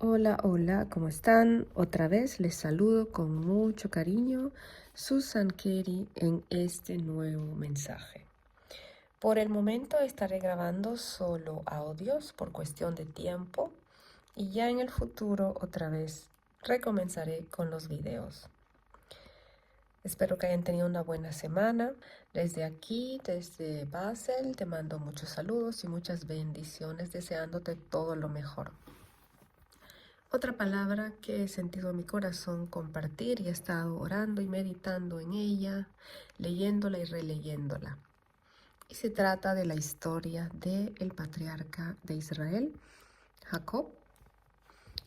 Hola, hola, ¿cómo están? Otra vez les saludo con mucho cariño, Susan Kerry, en este nuevo mensaje. Por el momento estaré grabando solo audios por cuestión de tiempo y ya en el futuro otra vez recomenzaré con los videos. Espero que hayan tenido una buena semana. Desde aquí, desde Basel, te mando muchos saludos y muchas bendiciones, deseándote todo lo mejor. Otra palabra que he sentido en mi corazón compartir y he estado orando y meditando en ella, leyéndola y releyéndola. Y se trata de la historia del patriarca de Israel, Jacob,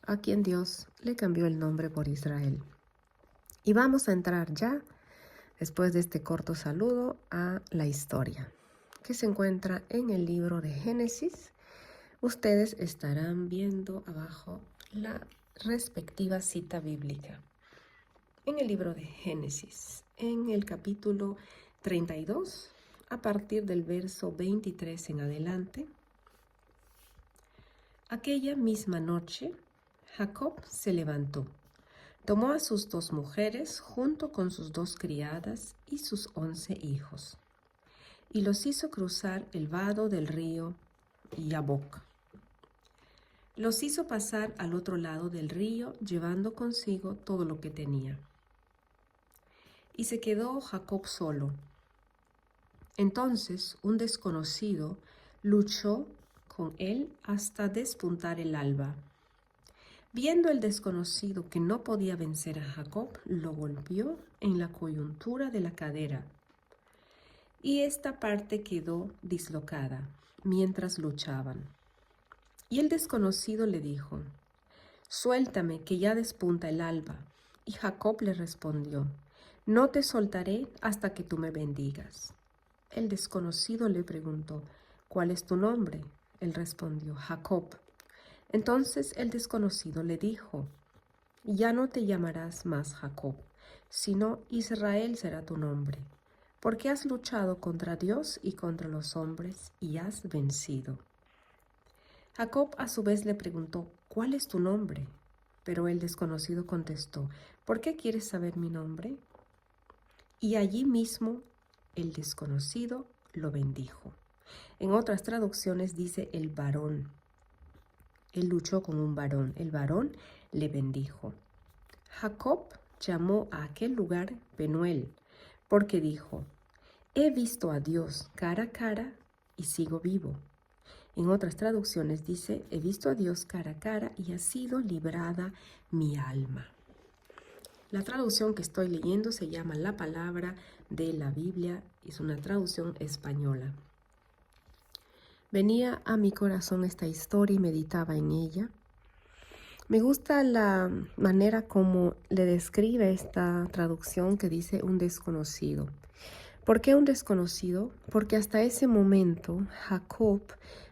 a quien Dios le cambió el nombre por Israel. Y vamos a entrar ya, después de este corto saludo, a la historia, que se encuentra en el libro de Génesis. Ustedes estarán viendo abajo la respectiva cita bíblica. En el libro de Génesis, en el capítulo 32, a partir del verso 23 en adelante, aquella misma noche, Jacob se levantó, tomó a sus 2 mujeres junto con sus 2 criadas y sus 11 hijos, y los hizo cruzar el vado del río Yabok. Los hizo pasar al otro lado del río, llevando consigo todo lo que tenía. Y se quedó Jacob solo. Entonces un desconocido luchó con él hasta despuntar el alba. Viendo el desconocido que no podía vencer a Jacob, lo golpeó en la coyuntura de la cadera, y esta parte quedó dislocada mientras luchaban. Y el desconocido le dijo: «Suéltame, que ya despunta el alba». Y Jacob le respondió: «No te soltaré hasta que tú me bendigas». El desconocido le preguntó: «¿Cuál es tu nombre?». Él respondió: «Jacob». Entonces el desconocido le dijo: «Ya no te llamarás más Jacob, sino Israel será tu nombre, porque has luchado contra Dios y contra los hombres y has vencido». Jacob a su vez le preguntó: «¿Cuál es tu nombre?». Pero el desconocido contestó: «¿Por qué quieres saber mi nombre?». Y allí mismo el desconocido lo bendijo. En otras traducciones dice el varón. Él luchó con un varón. El varón le bendijo. Jacob llamó a aquel lugar Penuel, porque dijo: «He visto a Dios cara a cara y sigo vivo». En otras traducciones dice: «He visto a Dios cara a cara y ha sido librada mi alma». La traducción que estoy leyendo se llama La Palabra de la Biblia, es una traducción española. Venía a mi corazón esta historia y meditaba en ella. Me gusta la manera como le describe esta traducción que dice un desconocido. ¿Por qué un desconocido? Porque hasta ese momento Jacob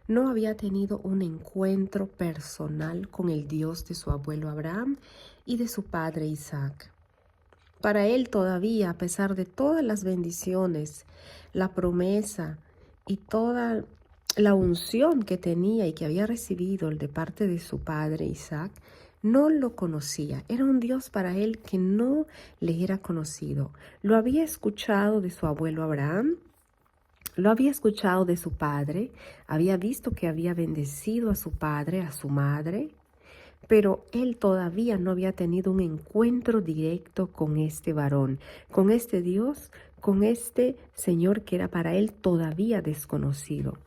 no había tenido un encuentro personal con el Dios de su abuelo Abraham y de su padre Isaac. Para él todavía, a pesar de todas las bendiciones, la promesa y toda la unción que tenía y que había recibido de parte de su padre Isaac, no lo conocía. Era un Dios para él que no le era conocido. Lo había escuchado de su abuelo Abraham, lo había escuchado de su padre, había visto que había bendecido a su padre, a su madre, pero él todavía no había tenido un encuentro directo con este varón, con este Dios, con este Señor que era para él todavía desconocido.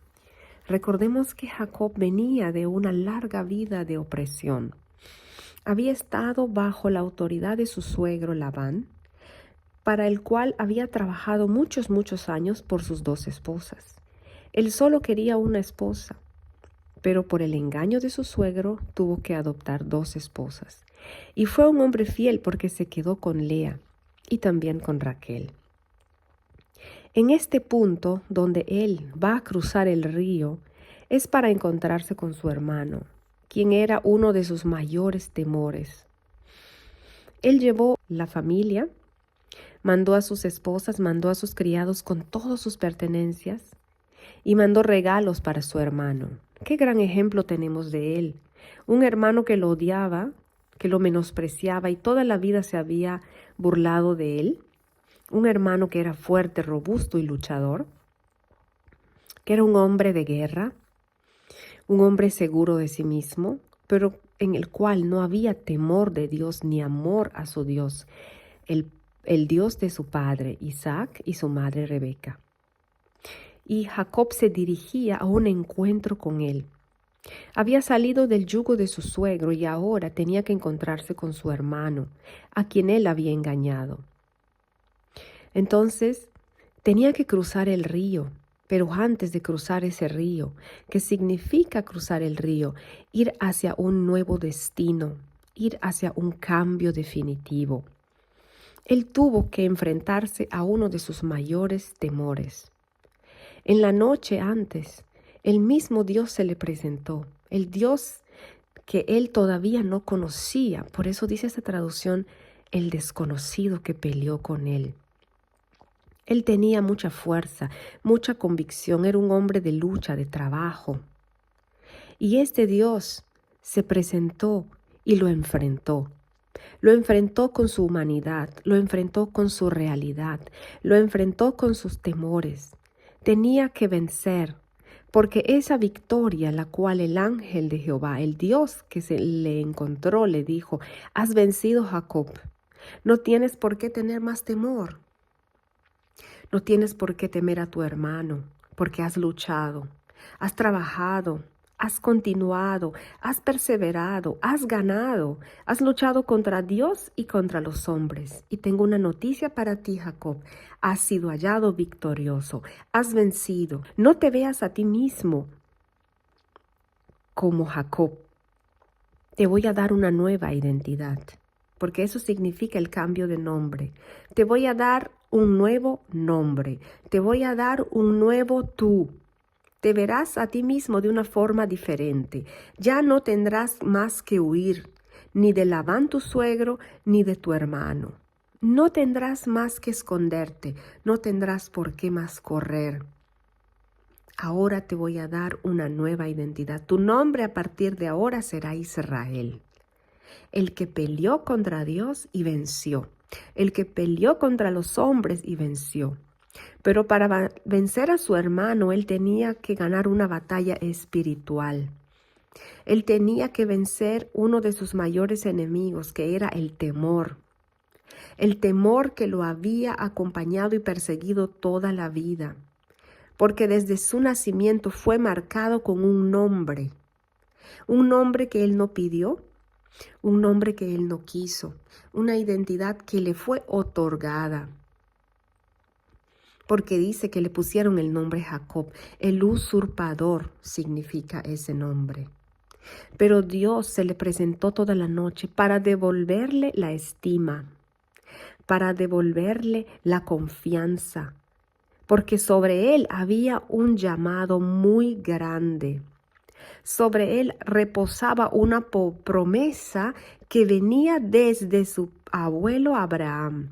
Recordemos que Jacob venía de una larga vida de opresión. Había estado bajo la autoridad de su suegro Labán, para el cual había trabajado muchos años por sus 2 esposas. Él solo quería una esposa, pero por el engaño de su suegro tuvo que adoptar 2 esposas. Y fue un hombre fiel porque se quedó con Lea y también con Raquel. En este punto donde él va a cruzar el río es para encontrarse con su hermano, quien era uno de sus mayores temores. Él llevó la familia, mandó a sus esposas, mandó a sus criados con todas sus pertenencias y mandó regalos para su hermano. Qué gran ejemplo tenemos de él. Un hermano que lo odiaba, que lo menospreciaba y toda la vida se había burlado de él. Un hermano que era fuerte, robusto y luchador, que era un hombre de guerra, un hombre seguro de sí mismo, pero en el cual no había temor de Dios ni amor a su Dios, el Dios de su padre Isaac y su madre Rebeca. Y Jacob se dirigía a un encuentro con él. Había salido del yugo de su suegro y ahora tenía que encontrarse con su hermano, a quien él había engañado. Entonces, tenía que cruzar el río, pero antes de cruzar ese río, ¿qué significa cruzar el río? Ir hacia un nuevo destino, ir hacia un cambio definitivo. Él tuvo que enfrentarse a uno de sus mayores temores. En la noche antes, el mismo Dios se le presentó, el Dios que él todavía no conocía. Por eso dice esta traducción, el desconocido que peleó con él. Él tenía mucha fuerza, mucha convicción, era un hombre de lucha, de trabajo. Y este Dios se presentó y lo enfrentó. Lo enfrentó con su humanidad, lo enfrentó con su realidad, lo enfrentó con sus temores. Tenía que vencer, porque esa victoria, la cual el ángel de Jehová, el Dios que se le encontró, le dijo, has vencido, Jacob, no tienes por qué tener más temor. No tienes por qué temer a tu hermano, porque has luchado, has trabajado, has continuado, has perseverado, has ganado, has luchado contra Dios y contra los hombres. Y tengo una noticia para ti, Jacob. Has sido hallado victorioso, has vencido. No te veas a ti mismo como Jacob. Te voy a dar una nueva identidad, porque eso significa el cambio de nombre. Te voy a dar un nuevo nombre, te voy a dar un nuevo tú. Te verás a ti mismo de una forma diferente. Ya no tendrás más que huir, ni de Labán tu suegro, ni de tu hermano. No tendrás más que esconderte, no tendrás por qué más correr. Ahora te voy a dar una nueva identidad. Tu nombre a partir de ahora será Israel. El que peleó contra Dios y venció. El que peleó contra los hombres y venció. Pero para vencer a su hermano, él tenía que ganar una batalla espiritual. Él tenía que vencer uno de sus mayores enemigos, que era el temor. El temor que lo había acompañado y perseguido toda la vida. Porque desde su nacimiento fue marcado con un nombre que él no pidió, un nombre que él no quiso, una identidad que le fue otorgada. Porque dice que le pusieron el nombre Jacob, el usurpador significa ese nombre. Pero Dios se le presentó toda la noche para devolverle la estima, para devolverle la confianza, porque sobre él había un llamado muy grande. Sobre él reposaba una promesa que venía desde su abuelo Abraham.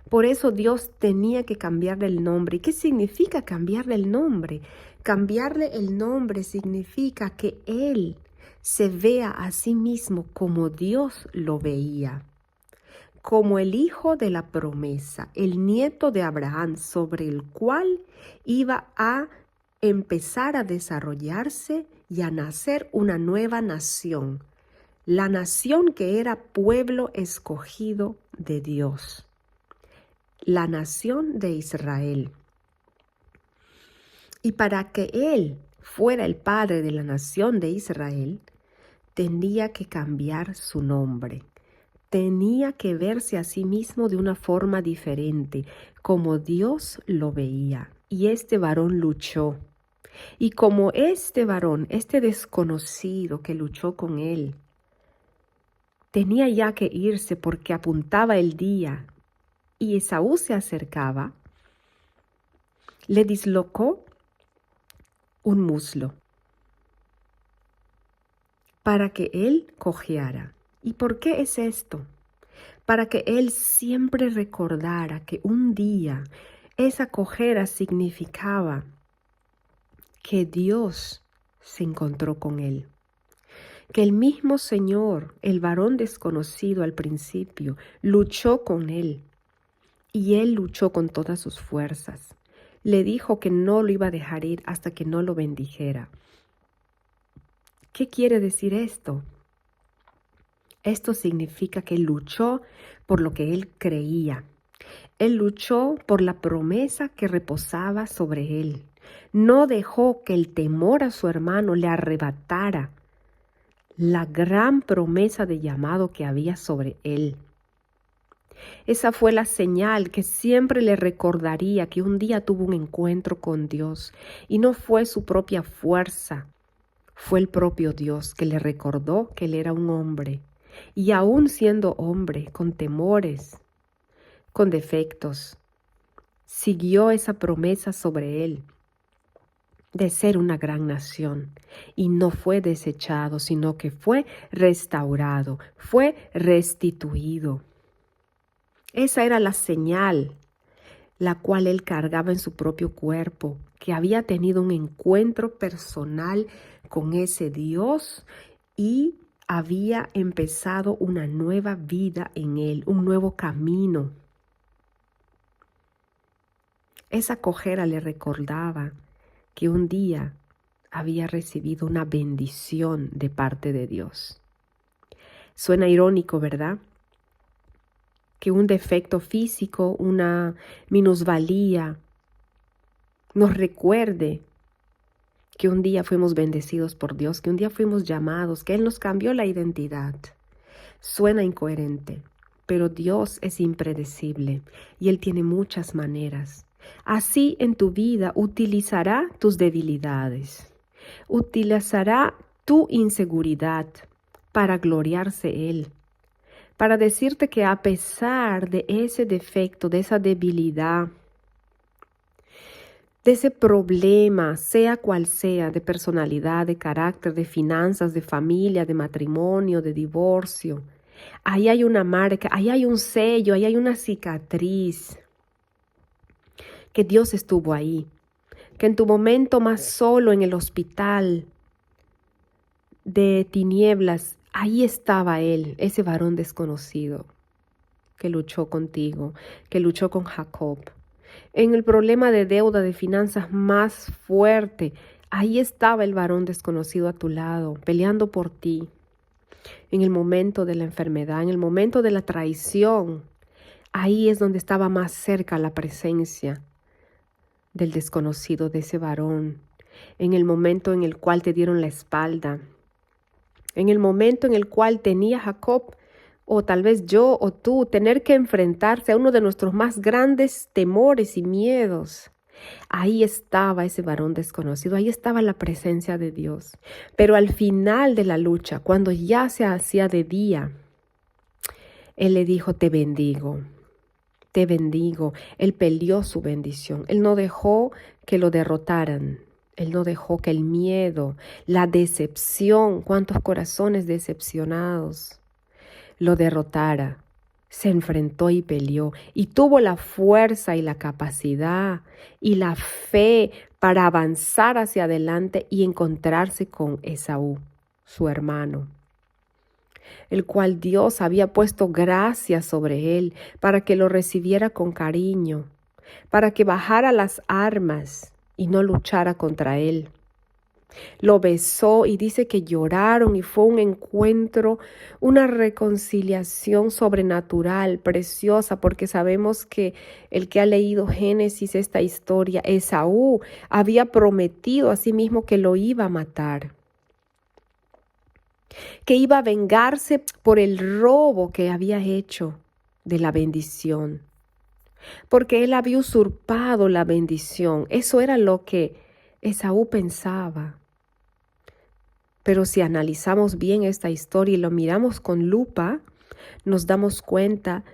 Por eso Dios tenía que cambiarle el nombre. ¿Y qué significa cambiarle el nombre? Cambiarle el nombre significa que él se vea a sí mismo como Dios lo veía, como el hijo de la promesa, el nieto de Abraham, sobre el cual iba a empezar a desarrollarse y a nacer una nueva nación, la nación que era pueblo escogido de Dios, la nación de Israel. Y para que él fuera el padre de la nación de Israel, tenía que cambiar su nombre. Tenía que verse a sí mismo de una forma diferente, como Dios lo veía. Y este varón luchó. Y como este varón, este desconocido que luchó con él, tenía ya que irse porque apuntaba el día y Esaú se acercaba, le dislocó un muslo para que él cojeara. ¿Y por qué es esto? Para que él siempre recordara que un día esa cojera significaba que Dios se encontró con él. que el mismo Señor, el varón desconocido al principio, luchó con él, y él luchó con todas sus fuerzas. Le dijo que no lo iba a dejar ir hasta que no lo bendijera. ¿Qué quiere decir esto? Esto significa que luchó por lo que él creía. Él luchó por la promesa que reposaba sobre él. No dejó que el temor a su hermano le arrebatara la gran promesa de llamado que había sobre él. Esa fue la señal que siempre le recordaría que un día tuvo un encuentro con Dios y no fue su propia fuerza, fue el propio Dios que le recordó que él era un hombre y aún siendo hombre, con temores, con defectos, siguió esa promesa sobre él de ser una gran nación y no fue desechado, sino que fue restaurado, fue restituido. Esa era la señal, la cual él cargaba en su propio cuerpo, que había tenido un encuentro personal con ese Dios y había empezado una nueva vida en él, un nuevo camino. Esa cojera le recordaba que un día había recibido una bendición de parte de Dios. Suena irónico, ¿verdad? Que un defecto físico, una minusvalía, nos recuerde que un día fuimos bendecidos por Dios, que un día fuimos llamados, que Él nos cambió la identidad. Suena incoherente, pero Dios es impredecible y Él tiene muchas maneras. Así en tu vida utilizará tus debilidades, utilizará tu inseguridad para gloriarse Él, para decirte que a pesar de ese defecto, de esa debilidad, de ese problema, sea cual sea, de personalidad, de carácter, de finanzas, de familia, de matrimonio, de divorcio, ahí hay una marca, ahí hay un sello, ahí hay una cicatriz, que Dios estuvo ahí, que en tu momento más solo en el hospital de tinieblas, ahí estaba Él, ese varón desconocido que luchó contigo, que luchó con Jacob. En el problema de deuda, de finanzas más fuerte, ahí estaba el varón desconocido a tu lado, peleando por ti. En el momento de la enfermedad, en el momento de la traición, ahí es donde estaba más cerca la presencia del desconocido, de ese varón. En el momento en el cual te dieron la espalda, en el momento en el cual tenía Jacob, o tal vez yo o tú, tener que enfrentarse a uno de nuestros más grandes temores y miedos. Ahí estaba ese varón desconocido, ahí estaba la presencia de Dios. Pero al final de la lucha, cuando ya se hacía de día, Él le dijo, te bendigo, te bendigo. Él peleó su bendición, Él no dejó que lo derrotaran. Él no dejó que el miedo, la decepción, cuántos corazones decepcionados, lo derrotara. Se enfrentó y peleó y tuvo la fuerza y la capacidad y la fe para avanzar hacia adelante y encontrarse con Esaú, su hermano, el cual Dios había puesto gracia sobre él para que lo recibiera con cariño, para que bajara las armas y no luchara contra él. Lo besó y dice que lloraron y fue un encuentro, una reconciliación sobrenatural, preciosa, porque sabemos que el que ha leído Génesis, esta historia, Esaú había prometido a sí mismo que lo iba a matar, que iba a vengarse por el robo que había hecho de la bendición, porque él había usurpado la bendición. Eso era lo que Esaú pensaba. Pero si analizamos bien esta historia y lo miramos con lupa, nos damos cuenta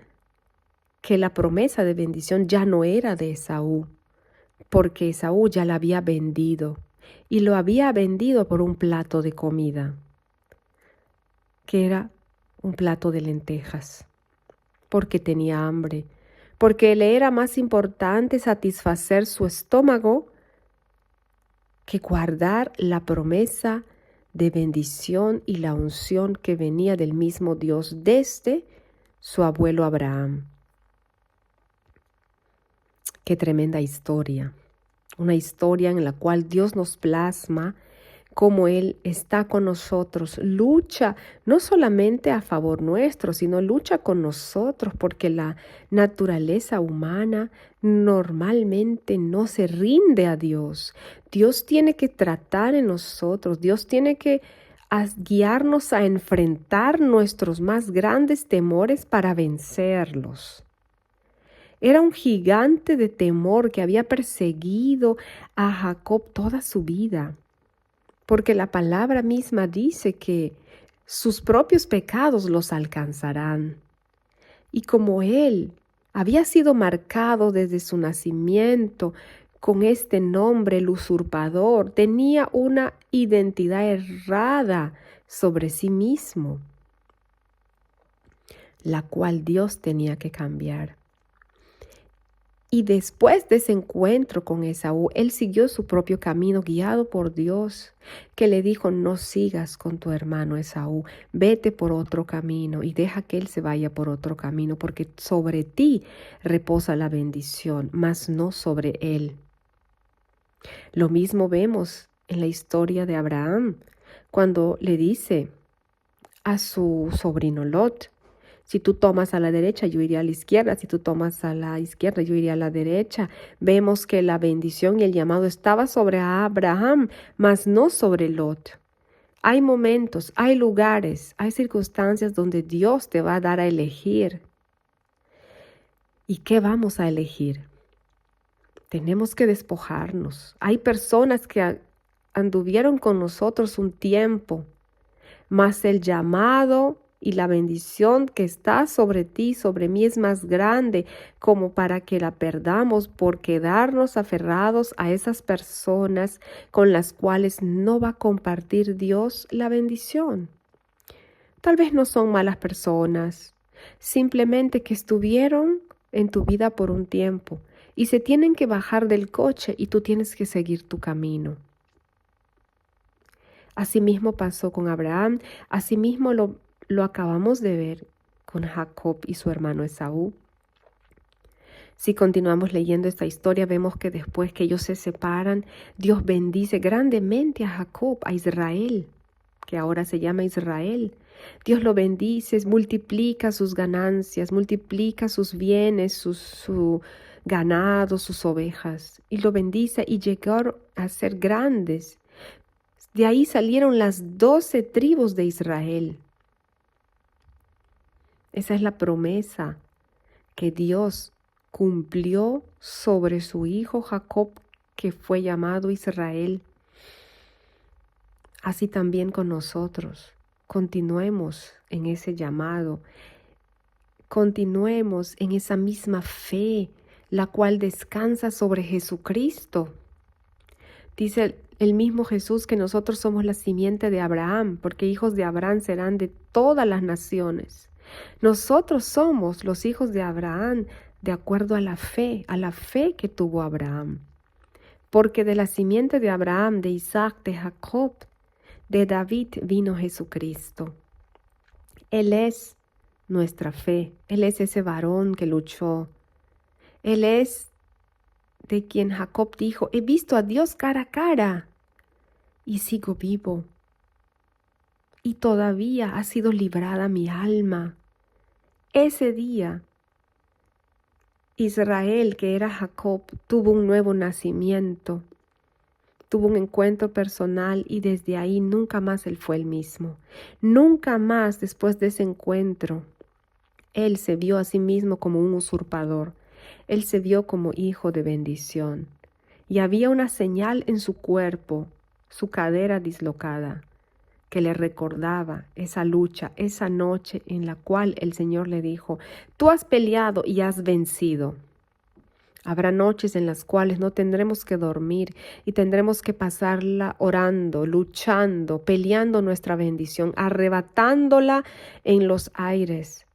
que la promesa de bendición ya no era de Esaú, porque Esaú ya la había vendido y lo había vendido por un plato de comida, que era un plato de lentejas, porque tenía hambre, porque le era más importante satisfacer su estómago que guardar la promesa de bendición y la unción que venía del mismo Dios desde su abuelo Abraham. Qué tremenda historia. Una historia en la cual Dios nos plasma cómo Él está con nosotros, lucha no solamente a favor nuestro, sino lucha con nosotros, porque la naturaleza humana normalmente no se rinde a Dios. Dios tiene que tratar en nosotros, Dios tiene que guiarnos a enfrentar nuestros más grandes temores para vencerlos. Era un gigante de temor que había perseguido a Jacob toda su vida, porque la palabra misma dice que sus propios pecados los alcanzarán. Y como él había sido marcado desde su nacimiento con este nombre, el usurpador, tenía una identidad errada sobre sí mismo, la cual Dios tenía que cambiar. Y después de ese encuentro con Esaú, él siguió su propio camino guiado por Dios, que le dijo: no sigas con tu hermano Esaú, vete por otro camino y deja que él se vaya por otro camino, porque sobre ti reposa la bendición, mas no sobre él. Lo mismo vemos en la historia de Abraham, cuando le dice a su sobrino Lot: si tú tomas a la derecha, yo iré a la izquierda. Si tú tomas a la izquierda, yo iré a la derecha. Vemos que la bendición y el llamado estaba sobre Abraham, mas no sobre Lot. Hay momentos, hay lugares, hay circunstancias donde Dios te va a dar a elegir. ¿Y qué vamos a elegir? Tenemos que despojarnos. Hay personas que anduvieron con nosotros un tiempo, mas el llamado y la bendición que está sobre ti, sobre mí, es más grande como para que la perdamos por quedarnos aferrados a esas personas con las cuales no va a compartir Dios la bendición. Tal vez no son malas personas, simplemente que estuvieron en tu vida por un tiempo y se tienen que bajar del coche y tú tienes que seguir tu camino. Asimismo pasó con Abraham, asimismo lo acabamos de ver con Jacob y su hermano Esaú. Si continuamos leyendo esta historia, vemos que después que ellos se separan, Dios bendice grandemente a Jacob, a Israel, que ahora se llama Israel. Dios lo bendice, multiplica sus ganancias, multiplica sus bienes, su ganado, sus ovejas, y lo bendice y llegaron a ser grandes. De ahí salieron las 12 tribus de Israel. Esa es la promesa que Dios cumplió sobre su hijo Jacob, que fue llamado Israel. Así también con nosotros. Continuemos en ese llamado. Continuemos en esa misma fe, la cual descansa sobre Jesucristo. Dice el mismo Jesús que nosotros somos la simiente de Abraham, porque hijos de Abraham serán de todas las naciones. Nosotros somos los hijos de Abraham de acuerdo a la fe que tuvo Abraham. Porque de la simiente de Abraham, de Isaac, de Jacob, de David vino Jesucristo. Él es nuestra fe, Él es ese varón que luchó. Él es de quien Jacob dijo: he visto a Dios cara a cara y sigo vivo. Y todavía ha sido librada mi alma. Ese día, Israel, que era Jacob, tuvo un nuevo nacimiento, tuvo un encuentro personal y desde ahí nunca más él fue el mismo. Nunca más después de ese encuentro, él se vio a sí mismo como un usurpador. Él se vio como hijo de bendición. Y había una señal en su cuerpo, su cadera dislocada, que le recordaba esa lucha, esa noche en la cual el Señor le dijo: tú has peleado y has vencido. Habrá noches en las cuales no tendremos que dormir y tendremos que pasarla orando, luchando, peleando nuestra bendición, arrebatándola en los aires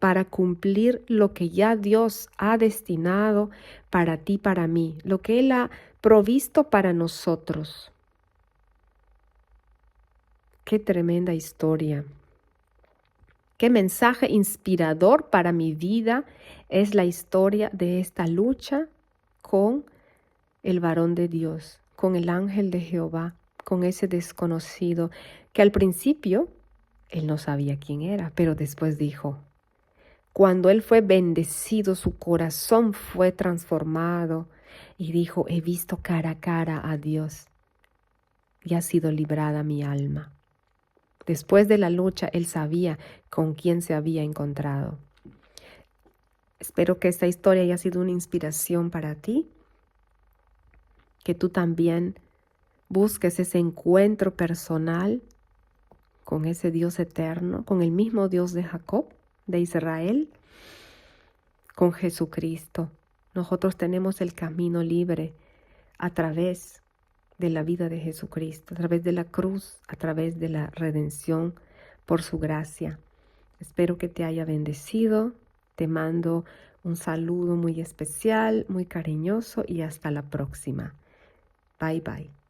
para cumplir lo que ya Dios ha destinado para ti, para mí, lo que Él ha provisto para nosotros. Qué tremenda historia. Qué mensaje inspirador para mi vida es la historia de esta lucha con el varón de Dios, con el ángel de Jehová, con ese desconocido que al principio él no sabía quién era, pero después dijo, cuando él fue bendecido, su corazón fue transformado y dijo, he visto cara a cara a Dios y ha sido librada mi alma. Después de la lucha, él sabía con quién se había encontrado. Espero que esta historia haya sido una inspiración para ti, que tú también busques ese encuentro personal con ese Dios eterno, con el mismo Dios de Jacob, de Israel, con Jesucristo. Nosotros tenemos el camino libre a través de la vida de Jesucristo, a través de la cruz, a través de la redención por su gracia. Espero que te haya bendecido. Te mando un saludo muy especial, muy cariñoso y hasta la próxima. Bye bye.